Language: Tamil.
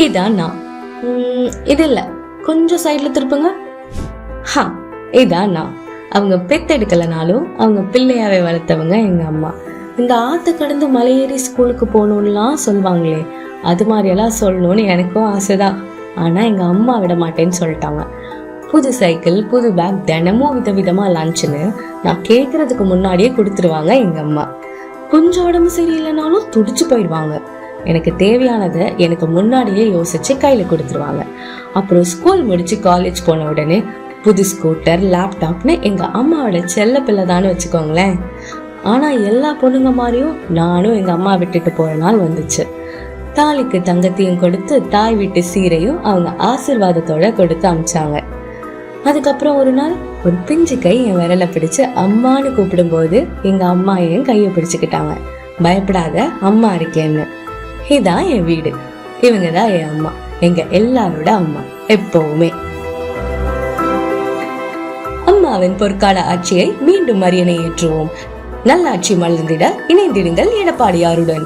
இதான் நான். இது இல்ல, கொஞ்சம் சைட்ல திருப்புங்க. இதான் நான். அவங்க பெத்தெடுக்கலனாலும் அவங்க பிள்ளையாவே வளர்த்தவங்க எங்க அம்மா. இந்த ஆத்து கடந்து மலையேறி ஸ்கூலுக்கு போகணும்லாம் சொல்லுவாங்களே, அது மாதிரியெல்லாம் சொல்லணும்னு எனக்கும் ஆசைதான். ஆனா எங்க அம்மா விட மாட்டேன்னு சொல்லிட்டாங்க. புது சைக்கிள், புது பேக், தினமும் விதவிதமா லஞ்சுன்னு நான் கேட்கறதுக்கு முன்னாடியே கொடுத்துருவாங்க எங்க அம்மா. கொஞ்சம் உடம்பு சரியில்லைனாலும் துடிச்சு போயிடுவாங்க. எனக்கு தேவையானதை எனக்கு முன்னாடியே யோசிச்சு கையில கொடுத்துருவாங்க. அப்புறம் ஸ்கூல் முடிச்சு காலேஜ் போன உடனே புது ஸ்கூட்டர், லேப்டாப்னு எங்க அம்மாவோட செல்ல பிள்ளை தானே வச்சுக்கோங்களேன். ஆனா எல்லா பொண்ணுங்க மாதிரியும் நானும் எங்க அம்மா விட்டுட்டு போற நாள் வந்துச்சு. தாலிக்கு தங்கத்தையும் கொடுத்து தாய் வீட்டு சீரையும் அவங்க ஆசீர்வாதத்தோட கொடுத்து அமிச்சாங்க. அதுக்கப்புறம் ஒரு நாள் ஒரு பிஞ்சு கை என் விரலை பிடிச்சு அம்மான்னு கூப்பிடும் போது எங்க அம்மா என் கையை பிடிச்சுக்கிட்டாங்க. பயப்படாத, அம்மா இருக்கேன்னு. இதான் என் வீடு, இவங்கதான் என் அம்மா, எங்க எல்லாரோட அம்மா எப்பவுமே. அம்மாவின் பொற்கால ஆட்சியை மீண்டும் அரியணை ஏற்றுவோம். நல்லாட்சி மலர்ந்திட இணைந்திடுங்கள் எடப்பாடியாருடன்.